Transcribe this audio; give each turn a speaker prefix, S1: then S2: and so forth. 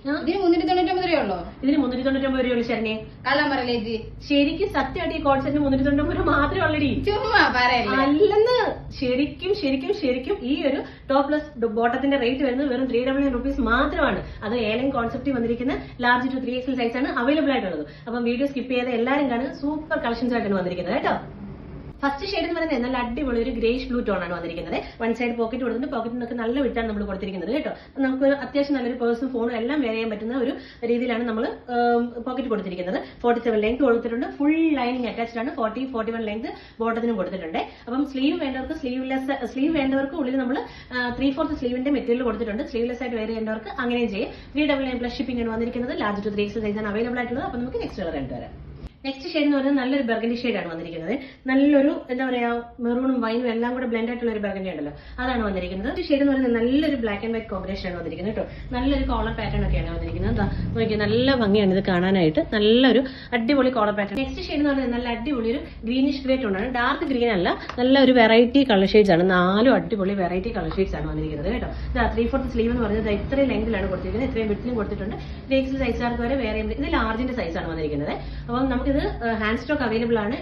S1: ഇതിന് 399 രൂപയുള്ളൂ.
S2: ഇതിന് 399 രൂപയുള്ളൂ ശരണ്യെ.
S1: കള്ളം പറയല്ലേ ചേച്ചി.
S2: ശരിക്കും സത്യമായിട്ട് ഈ കോഡ് സെറ്റിന് 399 രൂപ മാത്രമേ ഉള്ളടി.
S1: ചുമ്മാ പറയല്ലേ.
S2: അല്ലെന്ന് ശരിക്കും ശരിക്കും ശരിക്കും ഈ ഒരു ടോപ്പ് പ്ലസ് ബോട്ടത്തിന്റെ റേറ്റ് വരുന്നത് വെറും 399 റുപ്പീസ് മാത്രമാണ്. അത് എയർലൈൻ കോൺസെപ്റ്റിൽ വന്നിരിക്കുന്ന ലാർജ് ടു 3XL സൈസ് ആണ് അവൈലബിൾ ആയിട്ടുള്ളത്. അപ്പം വീഡിയോ സ്കിപ്പ് ചെയ്ത് എല്ലാവരും കാണുക. സൂപ്പർ കളക്ഷൻസ് ആയിട്ടാണ് വന്നിരിക്കുന്നത് കേട്ടോ. ഫസ്റ്റ് ഷെയ്ഡ് എന്ന് പറയുന്നത് നല്ല അടിപൊളി ഒരു ഗ്രേഷ് ബ്ലൂ ടോൺ ആണ് വന്നിരിക്കുന്നത്. വൺ സൈഡ് പോക്കറ്റ് കൊടുത്തിട്ട് പോക്കറ്റിനൊക്കെ നല്ല വിട്ടാണ് നമ്മൾ കൊടുത്തിരിക്കുന്നത് കേട്ടോ. നമുക്ക് അത്യാവശ്യം നല്ലൊരു പേഴ്സും ഫോണും എല്ലാം വെയർ ചെയ്യാൻ പറ്റുന്ന ഒരു രീതിയിലാണ് നമ്മൾ പോക്കറ്റ് കൊടുത്തിരിക്കുന്നത്. 47 ലെങ്ത് കൊടുത്തിട്ടുണ്ട്. ഫുൾ ലൈനിങ് അറ്റാച്ച്ഡ് ആണ്. 40-41 ലെങ്ത് ബോട്ടത്തിനും കൊടുത്തിട്ടുണ്ട്. അപ്പം സ്ലീവ് വേണ്ടവർക്ക് സ്ലീവ് വേണ്ടവർക്ക് ഉള്ളിൽ നമ്മൾ 3/4 സ്ലീവിന്റെ മെറ്റീരിയൽ കൊടുത്തിട്ടുണ്ട്. സ്ലീവ്ലെസ് ആയിട്ട് വെയർ ചെയ്യേണ്ടവർക്ക് അങ്ങനെയും ചെയ്യും. 399+ ഷിപ്പിംഗ് ആണ് വന്നിരിക്കുന്നത്. ലാർജ് ടു 3XL സൈസ് ആണ് അവൈലബിൾ ആയിട്ടുള്ളത്. അപ്പോൾ നമുക്ക് നെക്സ്റ്റ് കളർ കണ്ടുവരാം. നെക്സ്റ്റ് ഷെയ്ഡ് എന്ന് പറയുന്നത് നല്ലൊരു ബർഗൻഡി ഷെയ്ഡാണ് വന്നിരിക്കുന്നത്. നല്ലൊരു എന്താ പറയാ മെറൂണും വൈനും എല്ലാം കൂടെ ബ്ലെൻഡ് ആയിട്ടുള്ള ഒരു ബർഗൻഡി ഉണ്ടല്ലോ, അതാണ് വന്നിരിക്കുന്നത്. ഈ ഷെയ്ഡ് എന്ന് പറയുന്നത് നല്ലൊരു ബ്ലാക്ക് ആൻഡ് വൈറ്റ് കോമ്പിനേഷൻ ആണ് വന്നിരിക്കുന്നത് കേട്ടോ. നല്ലൊരു കോളർ പാറ്റേൺ ഒക്കെയാണ് വന്നിരിക്കുന്നത്. നോക്കിയാൽ നല്ല ഭംഗിയാണ് ഇത് കാണാനായിട്ട്. നല്ലൊരു അടിപൊളി കോളർ പാറ്റേൺ. നെക്സ്റ്റ് ഷെയ്ഡ് എന്ന് പറയുന്നത് നല്ല അടിപൊളി ഒരു ഗ്രീനിഷ് ഗ്രേ ടോണാണ്. ഡാർക്ക് ഗ്രീൻ അല്ല, നല്ല ഒരു വെറൈറ്റി കളർ ഷെയ്ഡ്സ് ആണ്. 4 അടിപൊളി വെറൈറ്റി കളർ ഷെയ്ഡ്സ് ആണ് വന്നിരിക്കുന്നത് കേട്ടോ. 3/4 സ്ലീവ് എന്ന് പറയുന്നത് ഇത്രയും ലെങ്തിലാണ് കൊടുത്തിരിക്കുന്നത്. ഇത്രയും വിഡ്ത്തിലും കൊടുത്തിട്ടുണ്ട്. 3XL സൈസുകാർക്ക് വരെ വേറെ ഇത് ലാർജിന്റെ സൈസാണ് വന്നിരിക്കുന്നത്. അപ്പം നമുക്കിത് ഹാൻഡ് സ്റ്റോക്ക് അവൈലബിൾ ആണ്.